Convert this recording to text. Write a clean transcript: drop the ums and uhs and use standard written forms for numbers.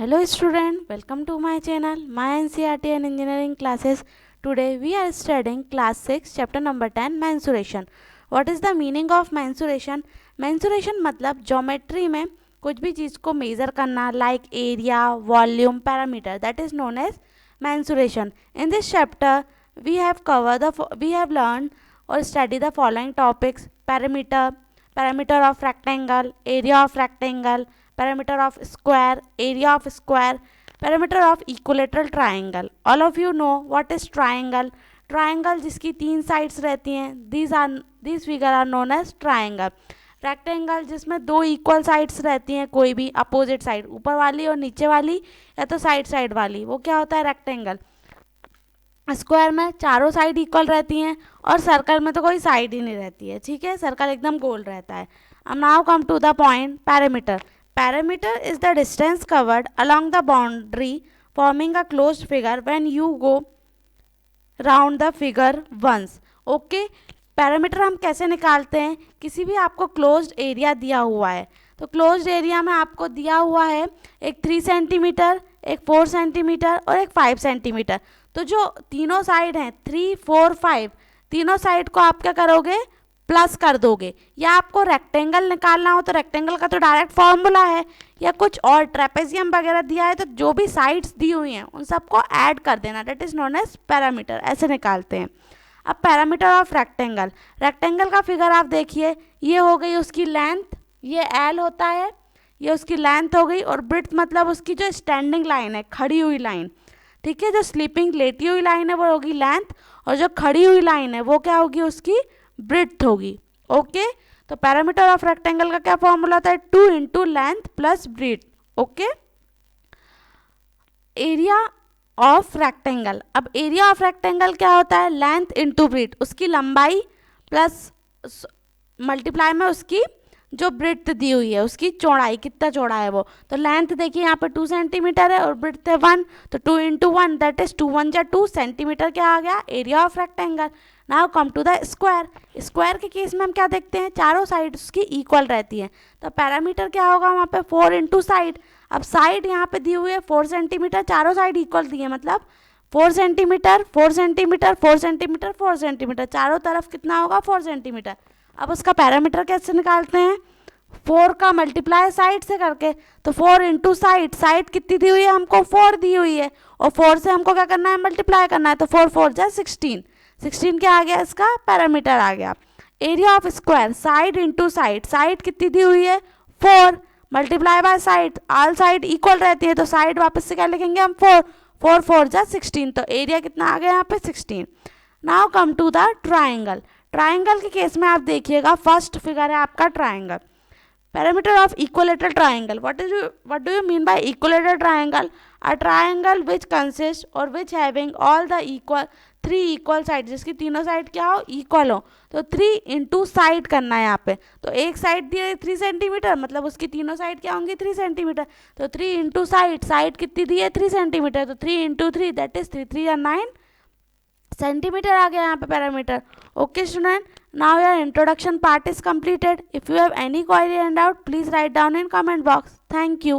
Hello student, welcome to my channel, my NCERT and engineering classes. Today we are studying class 6 chapter number 10 mensuration. What is the meaning of mensuration? Mensuration मतलब geometry में कुछ भी चीज़ को measure करना like area, volume, parameter, that is known as mensuration. In this chapter we have learned or studied the following topics: parameter of rectangle, area of rectangle, parameter of square, area of square, parameter of equilateral triangle. All of you know what is triangle. Triangle जिसकी तीन sides रहती हैं, these figure are known as triangle. Rectangle जिसमें दो equal sides रहती हैं, कोई भी अपोजिट साइड, ऊपर वाली और नीचे वाली या तो साइड वाली, वो क्या होता है रेक्टेंगल. स्क्वायर में चारों साइड इक्वल रहती हैं और सर्कल में तो कोई साइड ही नहीं रहती है. ठीक है, सर्कल एकदम गोल रहता है. अब now come to the point parameter. Parameter is the distance covered along the boundary forming a closed figure when you go round the figure once. Okay, parameter हम कैसे निकालते हैं? किसी भी आपको क्लोज्ड एरिया दिया हुआ है, तो क्लोज्ड एरिया में आपको दिया हुआ है एक 3 सेंटीमीटर, एक 4 सेंटीमीटर और एक 5 सेंटीमीटर. तो जो तीनों साइड हैं 3, 4, 5, तीनों साइड को आप क्या करोगे? प्लस कर दोगे. या आपको रेक्टेंगल निकालना हो तो रेक्टेंगल का तो डायरेक्ट फॉर्मूला है, या कुछ और ट्रेपेजियम वगैरह दिया है तो जो भी साइड्स दी हुई हैं उन सबको ऐड कर देना. That is known as parameter. ऐसे निकालते हैं. अब पैरामीटर ऑफ रेक्टेंगल. रेक्टेंगल का फिगर आप देखिए, ये हो गई उसकी लेंथ, ये एल होता है, ये उसकी लेंथ हो गई, और ब्रिड्थ मतलब उसकी जो स्टैंडिंग लाइन है, खड़ी हुई लाइन. ठीक है, जो स्लीपिंग लेटी हुई लाइन है वो होगी लेंथ, और जो खड़ी हुई लाइन है वो क्या होगी? उसकी ब्रिड्थ होगी. ओके, तो पैरामीटर ऑफ रेक्टेंगल का क्या फॉर्मूला था? 2 into length plus breadth. Okay, area of rectangle. अब एरिया ऑफ रेक्टेंगल क्या होता है? लेंथ इंटू ब्रिड्थ, उसकी लंबाई प्लस मल्टीप्लाई में उसकी जो ब्रिड्थ दी हुई है, उसकी चौड़ाई, कितना चौड़ा है वो. तो लेंथ देखिए यहाँ पे 2 सेंटीमीटर है और ब्रिड्थ है 1, तो 2 इंटू 1 दैट इज 2 1 जा 2 सेंटीमीटर. क्या आ गया? Area of rectangle. Now come to the square. Square के केस में हम क्या देखते हैं? चारों साइड उसकी इक्वल रहती हैं, तो पैरामीटर क्या होगा वहाँ पे? 4 इंटू साइड. अब साइड यहाँ पे दी हुई है 4 सेंटीमीटर, चारों साइड इक्वल दी है, मतलब 4 सेंटीमीटर 4 सेंटीमीटर 4 सेंटीमीटर 4 सेंटीमीटर, चारों तरफ कितना होगा? 4 सेंटीमीटर. अब उसका पैरामीटर कैसे निकालते हैं? 4 का मल्टीप्लाई साइड से करके, तो 4 इंटू साइड. साइड कितनी दी हुई है हमको? 4 दी हुई है, और 4 से हमको क्या करना है? मल्टीप्लाई करना है, तो 4 4 जा 16. 16 क्या आ गया? इसका पैरामीटर आ गया. Area of square. Side into side. Side कितनी दी हुई है? 4 multiply by side. All side equal रहती है, तो साइड वापस से क्या लिखेंगे हम? 4 4 4 जा 16. तो एरिया कितना आ गया यहाँ पे? 16. Now come to the triangle. Triangle के केस में आप देखिएगा, फर्स्ट फिगर है आपका triangle. Parameter of equilateral triangle. What do you mean by equilateral triangle? A triangle which consists or which having all the three equal sides, जिसकी तीनों side क्या हो? इक्वल हो. तो 3 इंटू साइड करना है यहाँ पे. तो एक साइड दी है 3 सेंटीमीटर, मतलब उसकी तीनों साइड क्या होंगी? 3 सेंटीमीटर. तो 3 इंटू साइड. साइड कितनी दी है? 3 सेंटीमीटर. तो 3 इंटू 3 दैट इज 3 3 या 9 सेंटीमीटर आ गया यहाँ पे parameter. Okay student, now your introduction part is completed. If you have any query and doubt, please write down in comment box. Thank you.